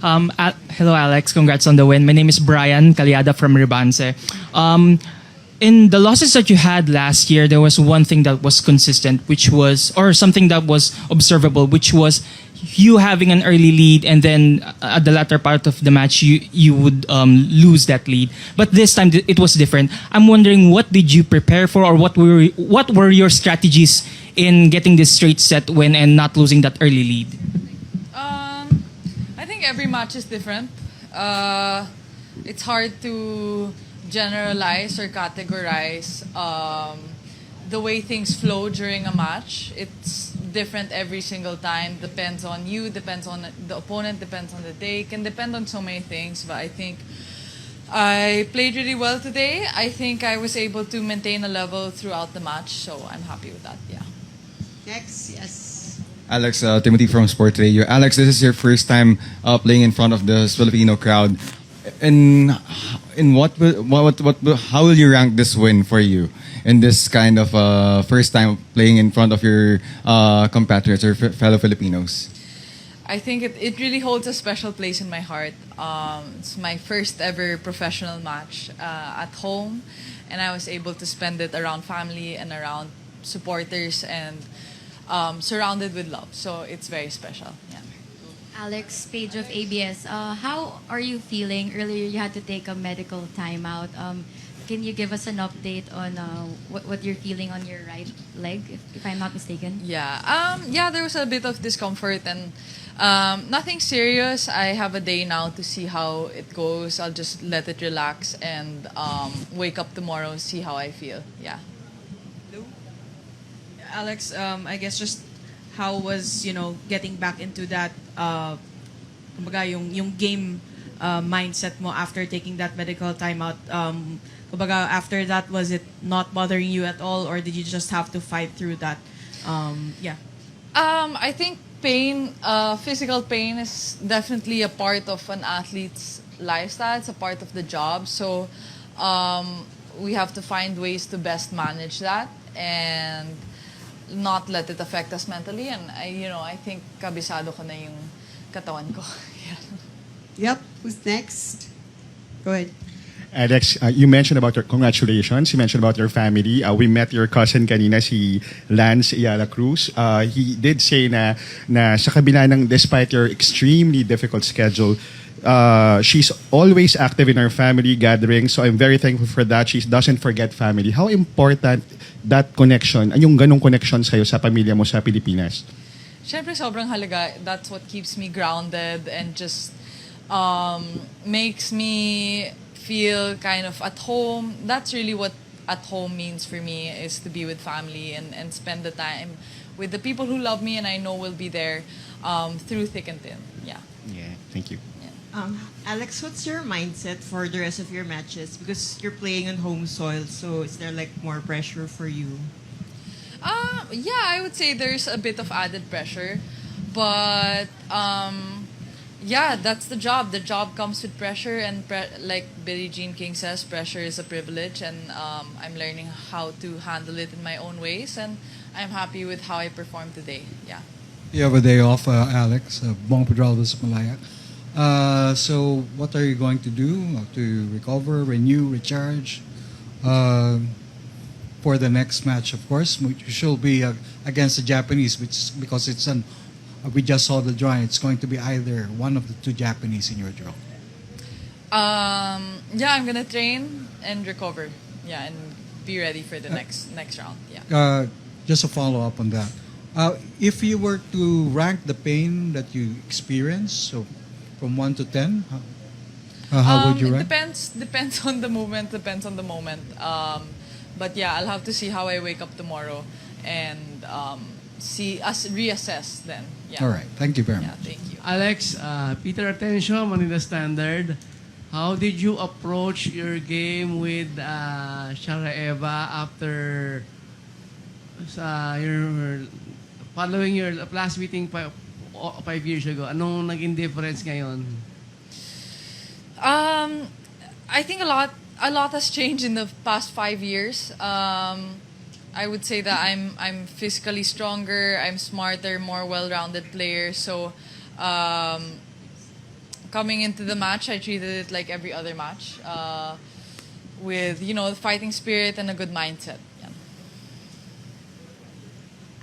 Hello, Alex. Congrats on the win. My name is Brian Caliada from Ribanse. In the losses that you had last year, there was one thing that was consistent, which was, or something that was observable, which was you having an early lead, and then at the latter part of the match, you would lose that lead. But this time it was different. I'm wondering, what did you prepare for, or what were your strategies in getting this straight set win and not losing that early lead? I think every match is different. It's hard to generalize or categorize the way things flow during a match. It's different every single time. Depends on you, depends on the opponent, depends on the day, can depend on so many things. But I think I played really well today. I think I was able to maintain a level throughout the match, so I'm happy with that. Yeah. Next, yes. Alex, Timothy from Sport Radio. Alex, this is your first time playing in front of the Filipino crowd. In how will you rank this win for you in this kind of first time playing in front of your compatriots or fellow Filipinos? I think it really holds a special place in my heart. It's my first ever professional match at home, and I was able to spend it around family and around supporters and surrounded with love. So it's very special. Yeah. Alex Page of ABS. How are you feeling? Earlier, you had to take a medical timeout. Can you give us an update on what you're feeling on your right leg, if I'm not mistaken? Yeah. There was a bit of discomfort and nothing serious. I have a day now to see how it goes. I'll just let it relax and wake up tomorrow and see how I feel. Yeah. Alex, I guess just how was, getting back into that, kumbaga yung game mindset mo after taking that medical timeout? Kumbaga, after that, was it not bothering you at all, or did you just have to fight through that? Yeah. I think pain, physical pain is definitely a part of an athlete's lifestyle. It's a part of the job. So we have to find ways to best manage that and not let it affect us mentally. And I think kabisado ko na yung katawan ko. Yep. Who's next? Go ahead. Alex, you mentioned about your congratulations. You mentioned about your family. We met your cousin kanina, si Lance Eala Cruz. He did say na sa kabila ng, despite your extremely difficult schedule, she's always active in our family gatherings. So I'm very thankful for that. She doesn't forget family. How important that connection, yung ganong connection sa'yo sa pamilya mo sa Pilipinas? Siyempre, sobrang halaga. That's what keeps me grounded and just makes me feel kind of at home. That's really what at home means for me, is to be with family and spend the time with the people who love me and I know will be there through thick and thin. Yeah. Yeah, thank you. Alex, what's your mindset for the rest of your matches? Because you're playing on home soil, so is there like more pressure for you? Yeah, I would say there's a bit of added pressure, but yeah, that's the job. The job comes with pressure, and like Billie Jean King says, pressure is a privilege, and I'm learning how to handle it in my own ways, and I'm happy with how I performed today. Yeah. You have a day off, Alex. Bong Pedraldo sa Malaya. So what are you going to do to recover, renew, recharge for the next match? Of course, which should be against the Japanese, because it's we just saw the drawing. It's going to be either one of the two Japanese in your draw. Yeah, I'm gonna train and recover. Yeah, and be ready for the next round. Yeah. Just a follow up on that. If you were to rank the pain that you experienced, so from 1 to 10, how would you rank? It depends on the moment. But yeah, I'll have to see how I wake up tomorrow and reassess then. Yeah. All right. Thank you very much. Yeah, thank you. Alex, Peter Atencio, Manila Standard. How did you approach your game with Charaeva after your following your last meeting 5 years ago? Anong naging difference ngayon? I think a lot has changed in the past 5 years. I would say that I'm physically stronger, I'm smarter, more well-rounded player. So coming into the match, I treated it like every other match, with fighting spirit and a good mindset. Yeah.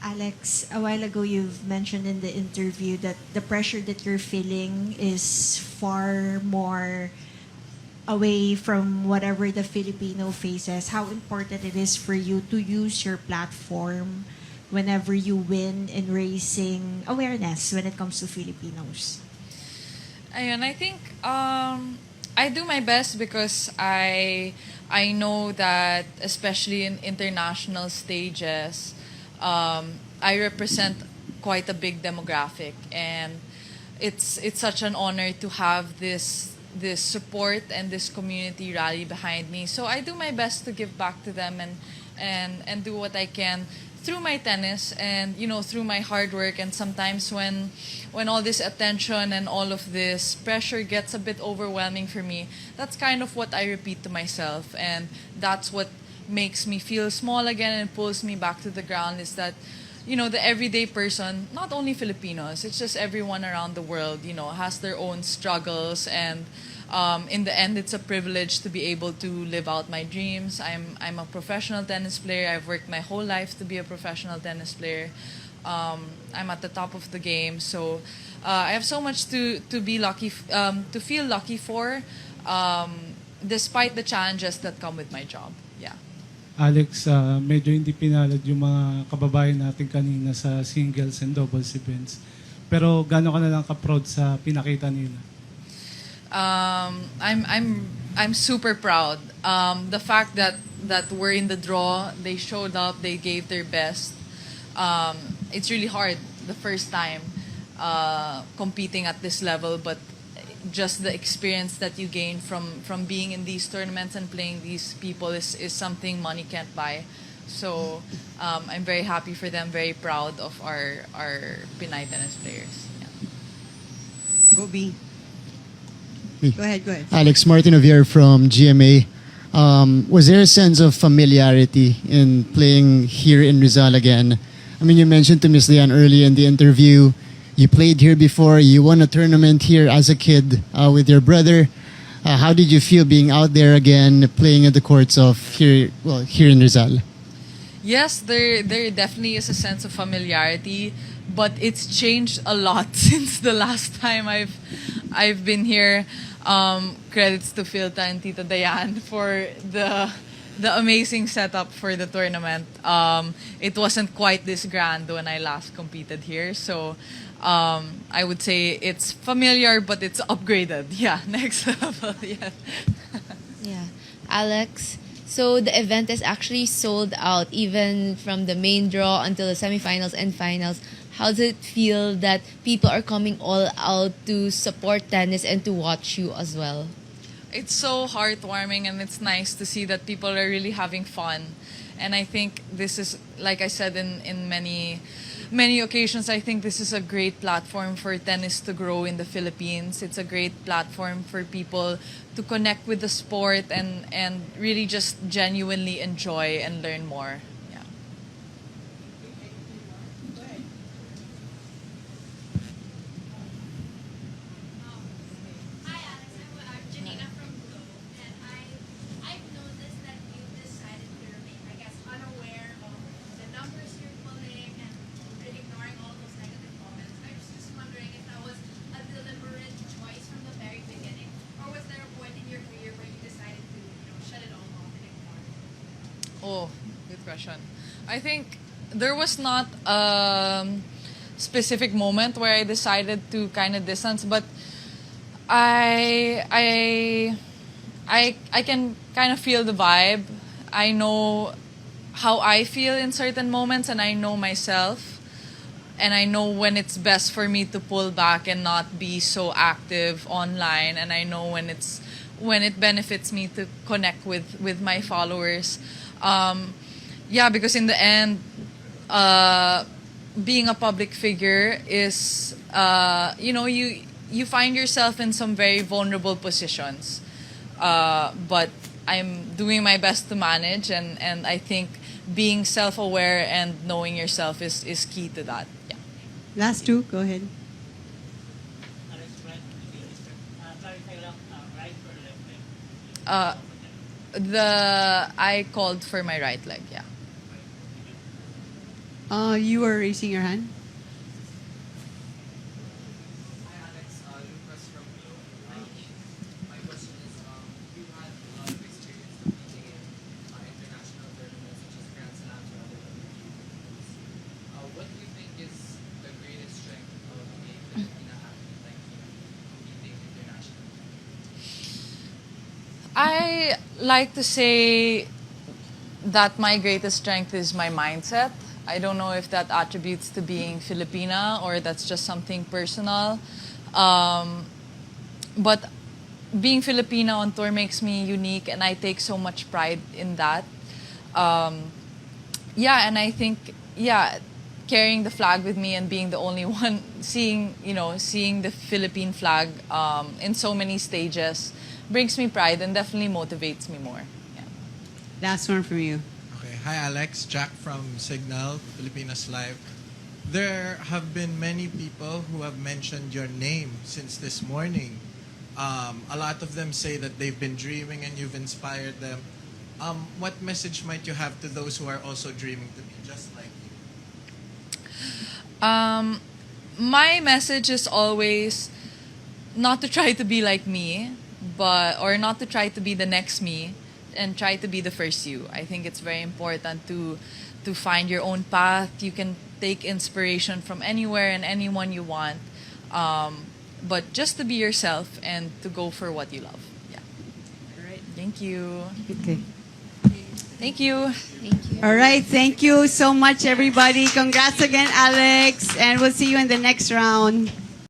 Alex, a while ago you've mentioned in the interview that the pressure that you're feeling is far more away from whatever the Filipino faces. How important it is for you to use your platform whenever you win in raising awareness when it comes to Filipinos. And I think I do my best because I know that especially in international stages, I represent quite a big demographic, and it's such an honor to have this support and this community rally behind me. So I do my best to give back to them and do what I can through my tennis and through my hard work. And sometimes when all this attention and all of this pressure gets a bit overwhelming for me, that's kind of what I repeat to myself, and that's what makes me feel small again and pulls me back to the ground, is that the everyday person, not only Filipinos, it's just everyone around the world, has their own struggles. And in the end, it's a privilege to be able to live out my dreams. I'm a professional tennis player. I've worked my whole life to be a professional tennis player. I'm at the top of the game. So I have so much to be lucky, to feel lucky for, despite the challenges that come with my job. Yeah. Alex, medyo hindi pinalad yung mga kababayan natin kanina sa singles and doubles events. Pero gaano ka na lang ka-proud sa pinakita nila? I'm super proud. The fact that we're in the draw, they showed up, they gave their best. It's really hard the first time competing at this level, but just the experience that you gain from being in these tournaments and playing these people is something money can't buy. So I'm very happy for them, very proud of our Pinay tennis players. Yeah. Go B. Go ahead. Alex, Martin Javier from GMA. Was there a sense of familiarity in playing here in Rizal again? I mean, you mentioned to Miss Lian earlier in the interview, you played here before, you won a tournament here as a kid with your brother. How did you feel being out there again, playing at the courts of here in Rizal? Yes, there definitely is a sense of familiarity, but it's changed a lot since the last time I've been here. Credits to PHILTA and Tita Dayan for the amazing setup for the tournament. It wasn't quite this grand when I last competed here, so I would say it's familiar, but it's upgraded. Yeah, next level. Yeah. Yeah, Alex. So the event is actually sold out, even from the main draw until the semifinals and finals. How does it feel that people are coming all out to support tennis and to watch you as well? It's so heartwarming, and it's nice to see that people are really having fun. And I think this is, like I said in many occasions, I think this is a great platform for tennis to grow in the Philippines. It's a great platform for people to connect with the sport and really just genuinely enjoy and learn more. Yeah. Oh, good question. I think there was not a specific moment where I decided to kind of distance, but I can kind of feel the vibe. I know how I feel in certain moments, and I know myself, and I know when it's best for me to pull back and not be so active online, and I know when it benefits me to connect with my followers. Yeah, because in the end, being a public figure is, you find yourself in some very vulnerable positions. But I'm doing my best to manage, and I think being self-aware and knowing yourself is key to that. Yeah. Last two, go ahead. I called for my right leg. Yeah. You were raising your hand. I like to say that my greatest strength is my mindset. I don't know if that attributes to being Filipina or that's just something personal. But being Filipina on tour makes me unique, and I take so much pride in that. Yeah, and I think, yeah, carrying the flag with me and being the only one seeing the Philippine flag in so many stages brings me pride and definitely motivates me more. Yeah. Last one from you. Okay. Hi, Alex. Jack from Signal, Filipinas Live. There have been many people who have mentioned your name since this morning. A lot of them say that they've been dreaming and you've inspired them. What message might you have to those who are also dreaming to be just like you? My message is always not to try to be like me, or not to try to be the next me, and try to be the first you. I think it's very important to find your own path. You can take inspiration from anywhere and anyone you want, but just to be yourself and to go for what you love. Yeah. All right. Thank you. Okay. Thank you. Thank you. All right. Thank you so much, everybody. Congrats again, Alex. And we'll see you in the next round.